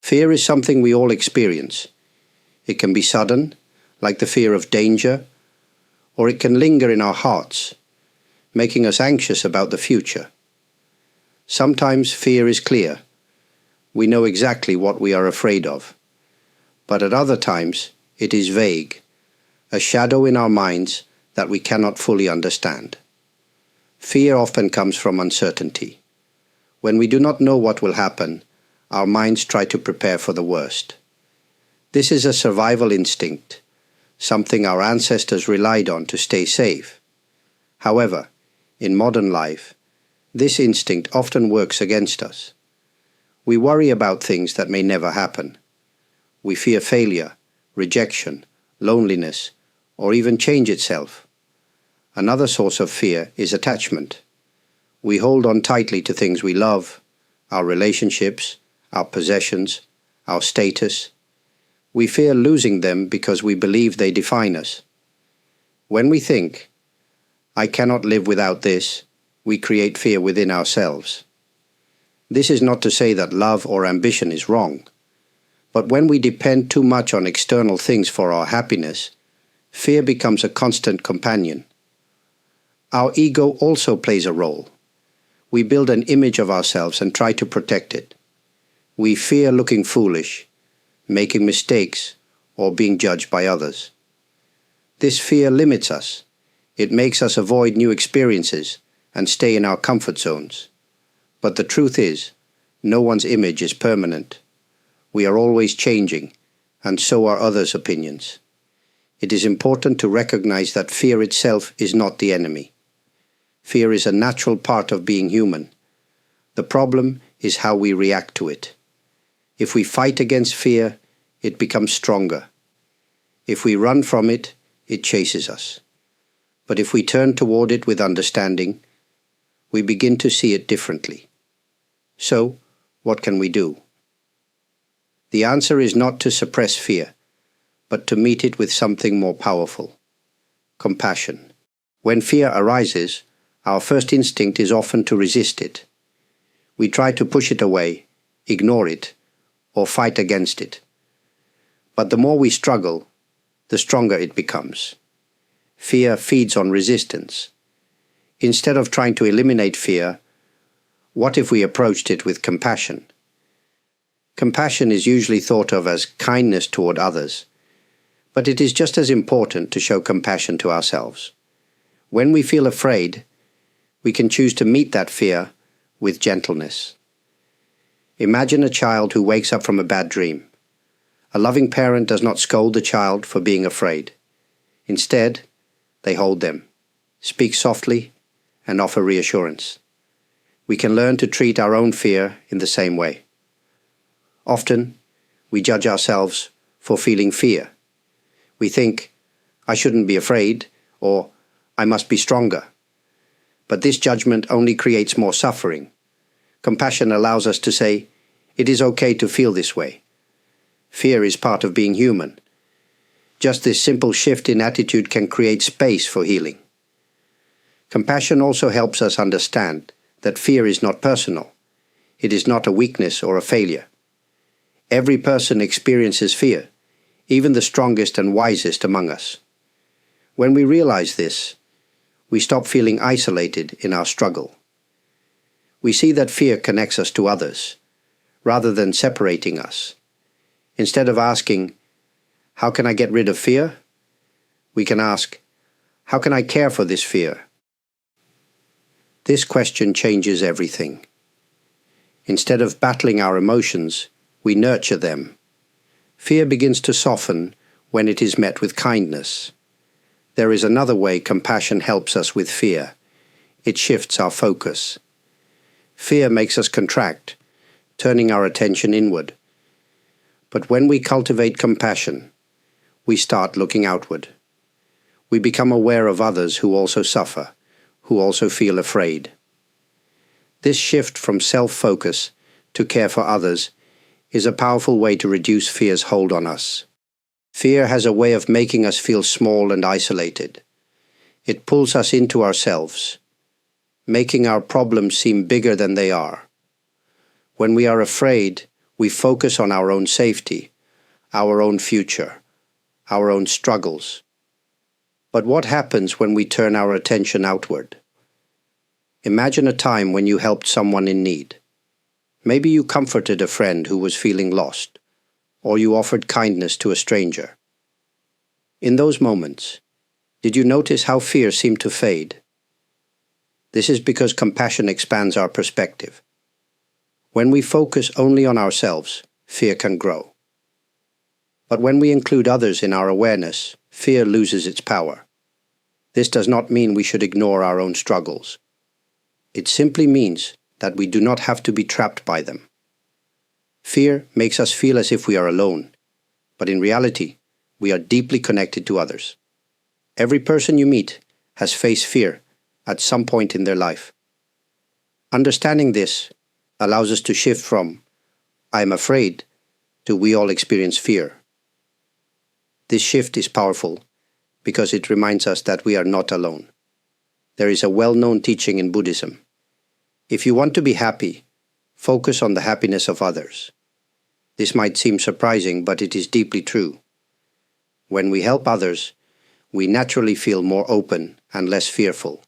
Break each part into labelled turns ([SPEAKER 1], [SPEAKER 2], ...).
[SPEAKER 1] Fear is something we all experience. It can be sudden, like the fear of danger, or it can linger in our hearts, making us anxious about the future. Sometimes fear is clear. We know exactly what we are afraid of. But at other times, it is vague, a shadow in our minds that we cannot fully understand. Fear often comes from uncertainty. When we do not know what will happen, our minds try to prepare for the worst. This is a survival instinct, something our ancestors relied on to stay safe. However, in modern life, this instinct often works against us. We worry about things that may never happen. We fear failure, rejection, loneliness, or even change itself. Another source of fear is attachment. We hold on tightly to things we love, our relationships, our possessions, our status. We fear losing them because we believe they define us. When we think, "I cannot live without this," we create fear within ourselves. This is not to say that love or ambition is wrong, but when we depend too much on external things for our happiness, fear becomes a constant companion. Our ego also plays a role. We build an image of ourselves and try to protect it. We fear looking foolish, making mistakes, or being judged by others. This fear limits us. It makes us avoid new experiences and stay in our comfort zones. But the truth is, no one's image is permanent. We are always changing, and so are others' opinions. It is important to recognize that fear itself is not the enemy. Fear is a natural part of being human. The problem is how we react to it. If we fight against fear, it becomes stronger. If we run from it, it chases us. But if we turn toward it with understanding, we begin to see it differently. So, what can we do? The answer is not to suppress fear, but to meet it with something more powerful: compassion. When fear arises, our first instinct is often to resist it. We try to push it away, ignore it, or fight against it. But the more we struggle, the stronger it becomes. Fear feeds on resistance. Instead of trying to eliminate fear, what if we approached it with compassion? Compassion is usually thought of as kindness toward others, but it is just as important to show compassion to ourselves. When we feel afraid, we can choose to meet that fear with gentleness. Imagine a child who wakes up from a bad dream. A loving parent does not scold the child for being afraid. Instead, they hold them, speak softly, and offer reassurance. We can learn to treat our own fear in the same way. Often, we judge ourselves for feeling fear. We think, "I shouldn't be afraid," or "I must be stronger." But this judgment only creates more suffering. Compassion allows us to say, "It is okay to feel this way. Fear is part of being human." Just this simple shift in attitude can create space for healing. Compassion also helps us understand that fear is not personal. It is not a weakness or a failure. Every person experiences fear, even the strongest and wisest among us. When we realize this, we stop feeling isolated in our struggle. We see that fear connects us to others, rather than separating us. Instead of asking, "How can I get rid of fear?" we can ask, "How can I care for this fear?" This question changes everything. Instead of battling our emotions, we nurture them. Fear begins to soften when it is met with kindness. There is another way compassion helps us with fear. It shifts our focus. Fear makes us contract, turning our attention inward. But when we cultivate compassion, we start looking outward. We become aware of others who also suffer, who also feel afraid. This shift from self-focus to care for others is a powerful way to reduce fear's hold on us. Fear has a way of making us feel small and isolated. It pulls us into ourselves, making our problems seem bigger than they are. When we are afraid, We focus on our own safety, our own future, our own struggles. But what happens when we turn our attention outward? Imagine a time when you helped someone in need. Maybe you comforted a friend who was feeling lost, or you offered kindness to a stranger. In those moments, did you notice how fear seemed to fade? This is because compassion expands our perspective. When we focus only on ourselves, fear can grow. But when we include others in our awareness, fear loses its power. This does not mean we should ignore our own struggles. It simply means that we do not have to be trapped by them. Fear makes us feel as if we are alone, but in reality, we are deeply connected to others. Every person you meet has faced fear at some point in their life. Understanding this allows us to shift from "I am afraid" to "we all experience fear." This shift is powerful because it reminds us that we are not alone. There is a well-known teaching in Buddhism. If you want to be happy, focus on the happiness of others. This might seem surprising, but it is deeply true. When we help others, we naturally feel more open and less fearful.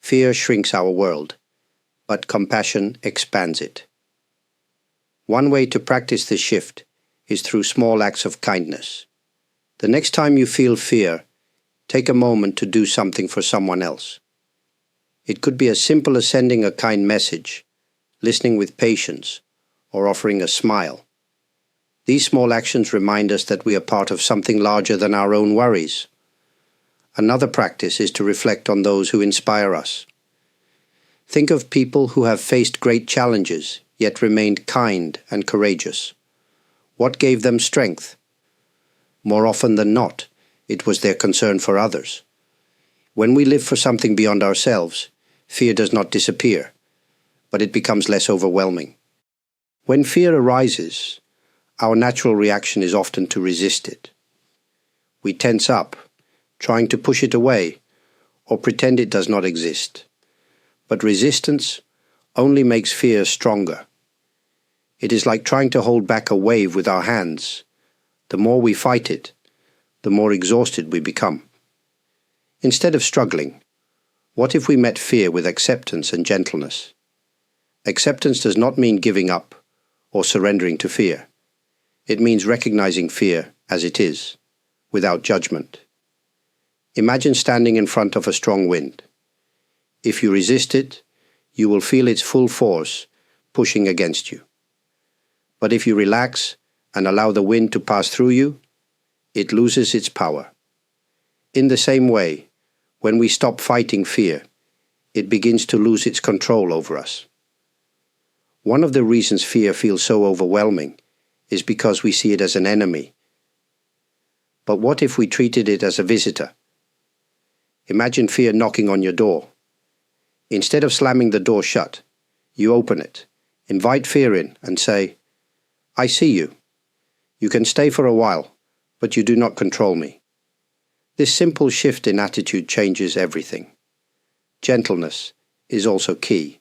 [SPEAKER 1] Fear shrinks our world, but compassion expands it. One way to practice this shift is through small acts of kindness. The next time you feel fear, take a moment to do something for someone else. It could be as simple as sending a kind message, listening with patience, or offering a smile. These small actions remind us that we are part of something larger than our own worries. Another practice is to reflect on those who inspire us. Think of people who have faced great challenges, yet remained kind and courageous. What gave them strength? More often than not, it was their concern for others. When we live for something beyond ourselves, fear does not disappear, but it becomes less overwhelming. When fear arises, our natural reaction is often to resist it. We tense up, trying to push it away, or pretend it does not exist. But resistance only makes fear stronger. It is like trying to hold back a wave with our hands. The more we fight it, the more exhausted we become. Instead of struggling, what if we met fear with acceptance and gentleness? Acceptance does not mean giving up or surrendering to fear. It means recognizing fear as it is, without judgment. Imagine standing in front of a strong wind. If you resist it, you will feel its full force pushing against you. But if you relax and allow the wind to pass through you, it loses its power. In the same way, when we stop fighting fear, it begins to lose its control over us. One of the reasons fear feels so overwhelming is because we see it as an enemy. But what if we treated it as a visitor? Imagine fear knocking on your door. Instead of slamming the door shut, you open it, invite fear in, and say, "I see you. You can stay for a while, but you do not control me." This simple shift in attitude changes everything. Gentleness is also key.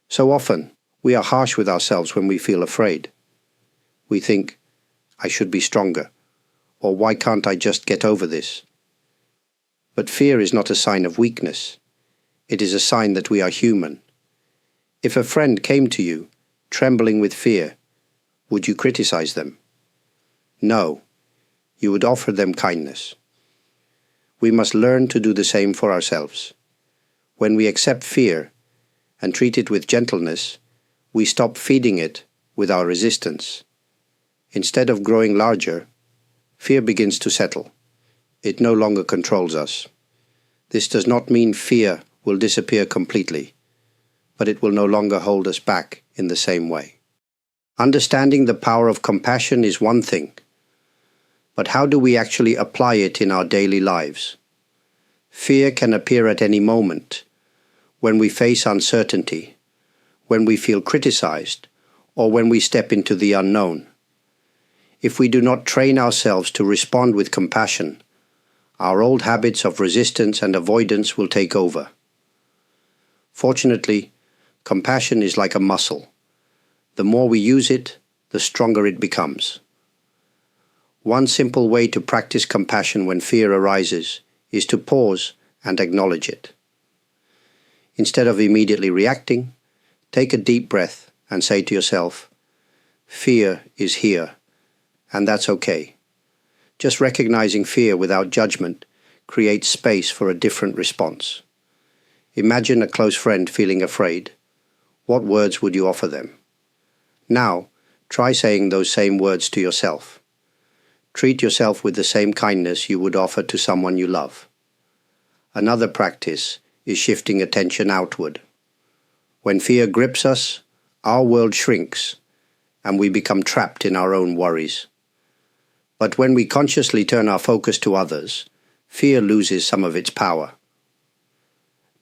[SPEAKER 1] So often, we are harsh with ourselves when we feel afraid. We think, "I should be stronger," or "Why can't I just get over this?" But fear is not a sign of weakness. It is a sign that we are human. If a friend came to you, trembling with fear, would you criticize them? No, you would offer them kindness. We must learn to do the same for ourselves. When we accept fear and treat it with gentleness, we stop feeding it with our resistance. Instead of growing larger, fear begins to settle. It no longer controls us. This does not mean fear will disappear completely, but it will no longer hold us back in the same way. Understanding the power of compassion is one thing, but how do we actually apply it in our daily lives? Fear can appear at any moment, when we face uncertainty, when we feel criticized, or when we step into the unknown. If we do not train ourselves to respond with compassion, our old habits of resistance and avoidance will take over. Fortunately, compassion is like a muscle. The more we use it, the stronger it becomes. One simple way to practice compassion when fear arises is to pause and acknowledge it. Instead of immediately reacting, take a deep breath and say to yourself, "Fear is here, and that's okay." Just recognizing fear without judgment creates space for a different response. Imagine a close friend feeling afraid. What words would you offer them? Now, try saying those same words to yourself. Treat yourself with the same kindness you would offer to someone you love. Another practice is shifting attention outward. When fear grips us, our world shrinks, and we become trapped in our own worries. But when we consciously turn our focus to others, fear loses some of its power.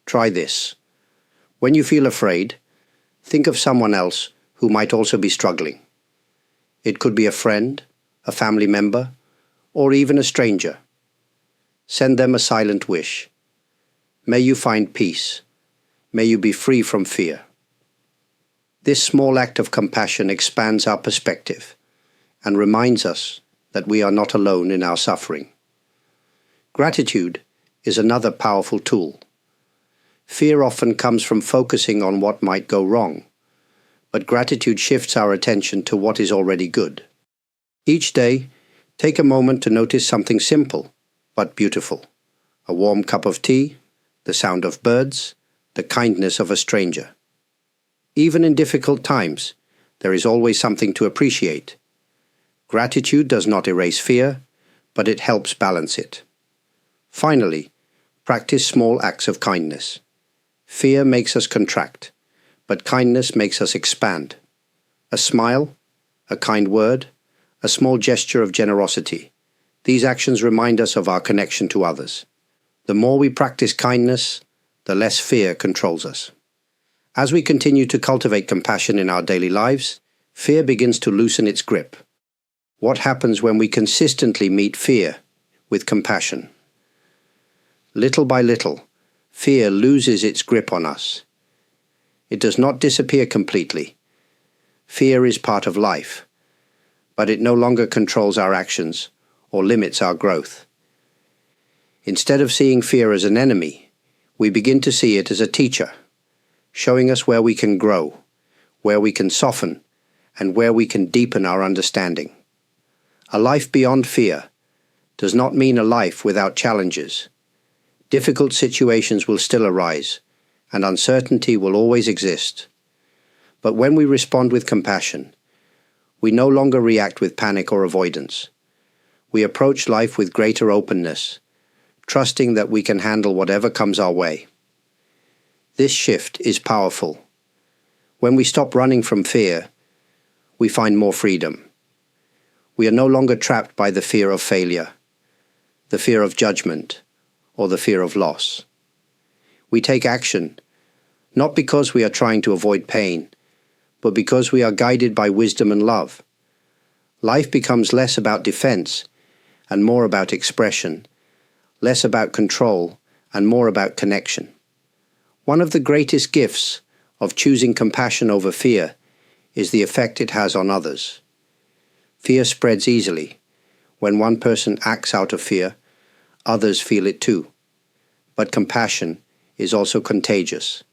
[SPEAKER 1] Try this. When you feel afraid, think of someone else who might also be struggling. It could be a friend, a family member, or even a stranger. Send them a silent wish. May you find peace. May you be free from fear. This small act of compassion expands our perspective and reminds us that we are not alone in our suffering. Gratitude is another powerful tool. Fear often comes from focusing on what might go wrong, but gratitude shifts our attention to what is already good. Each day, take a moment to notice something simple but beautiful. A warm cup of tea, the sound of birds, the kindness of a stranger. Even in difficult times, there is always something to appreciate. Gratitude does not erase fear, but it helps balance it. Finally, practice small acts of kindness. Fear makes us contract, but kindness makes us expand. A smile, a kind word, a small gesture of generosity. These actions remind us of our connection to others. The more we practice kindness, the less fear controls us. As we continue to cultivate compassion in our daily lives, fear begins to loosen its grip. What happens when we consistently meet fear with compassion? Little by little, fear loses its grip on us. It does not disappear completely. Fear is part of life, but it no longer controls our actions or limits our growth. Instead of seeing fear as an enemy, we begin to see it as a teacher, showing us where we can grow, where we can soften, and where we can deepen our understanding. A life beyond fear does not mean a life without challenges. Difficult situations will still arise, and uncertainty will always exist. But when we respond with compassion, we no longer react with panic or avoidance. We approach life with greater openness, trusting that we can handle whatever comes our way. This shift is powerful. When we stop running from fear, we find more freedom. We are no longer trapped by the fear of failure, the fear of judgment, or the fear of loss. We take action, not because we are trying to avoid pain, but because we are guided by wisdom and love. Life becomes less about defense and more about expression, less about control and more about connection. One of the greatest gifts of choosing compassion over fear is the effect it has on others. Fear spreads easily. When one person acts out of fear, others feel it too. But compassion is also contagious.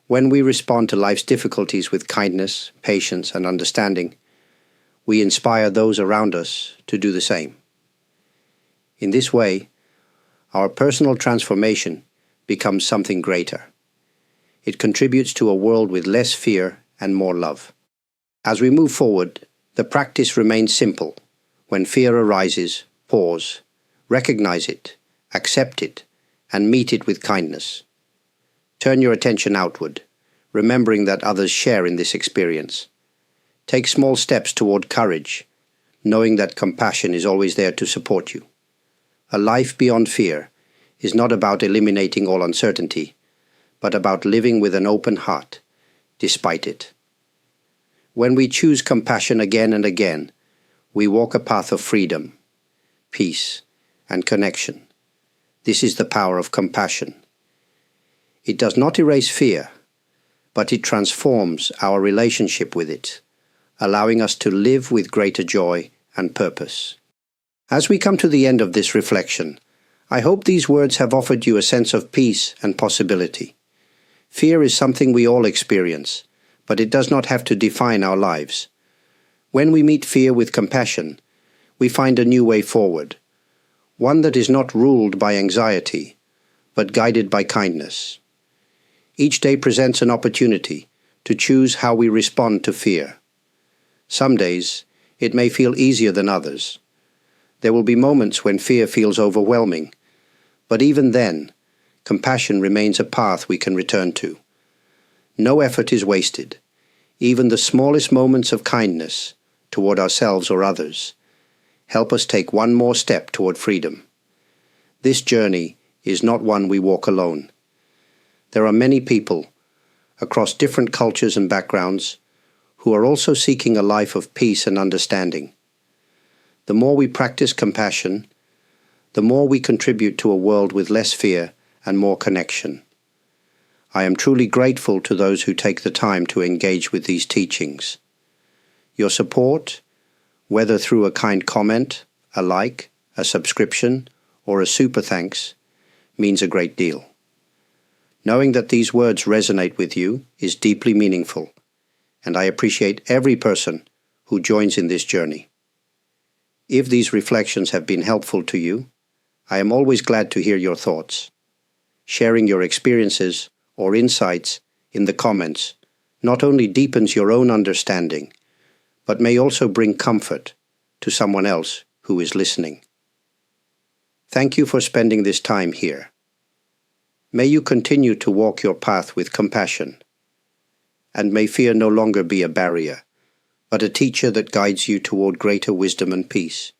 [SPEAKER 1] When we respond to life's difficulties with kindness, patience, and understanding, we inspire those around us to do the same. In this way, our personal transformation becomes something greater. It contributes to a world with less fear and more love. As we move forward, the practice remains simple. When fear arises, pause, recognize it, accept it, and meet it with kindness. Turn your attention outward, remembering that others share in this experience. Take small steps toward courage, knowing that compassion is always there to support you. A life beyond fear is not about eliminating all uncertainty, but about living with an open heart, despite it. When we choose compassion again and again, we walk a path of freedom, peace, and connection. This is the power of compassion. It does not erase fear, but it transforms our relationship with it, allowing us to live with greater joy and purpose. As we come to the end of this reflection, I hope these words have offered you a sense of peace and possibility. Fear is something we all experience, but it does not have to define our lives. When we meet fear with compassion, we find a new way forward, one that is not ruled by anxiety, but guided by kindness. Each day presents an opportunity to choose how we respond to fear. Some days, it may feel easier than others. There will be moments when fear feels overwhelming, but even then, compassion remains a path we can return to. No effort is wasted. Even the smallest moments of kindness toward ourselves or others help us take one more step toward freedom. This journey is not one we walk alone. There are many people across different cultures and backgrounds who are also seeking a life of peace and understanding. The more we practice compassion, the more we contribute to a world with less fear and more connection. I am truly grateful to those who take the time to engage with these teachings. Your support, whether through a kind comment, a like, a subscription, or a super thanks, means a great deal. Knowing that these words resonate with you is deeply meaningful, and I appreciate every person who joins in this journey. If these reflections have been helpful to you, I am always glad to hear your thoughts. Sharing your experiences or insights in the comments not only deepens your own understanding, but may also bring comfort to someone else who is listening. Thank you for spending this time here. May you continue to walk your path with compassion, and may fear no longer be a barrier, but a teacher that guides you toward greater wisdom and peace.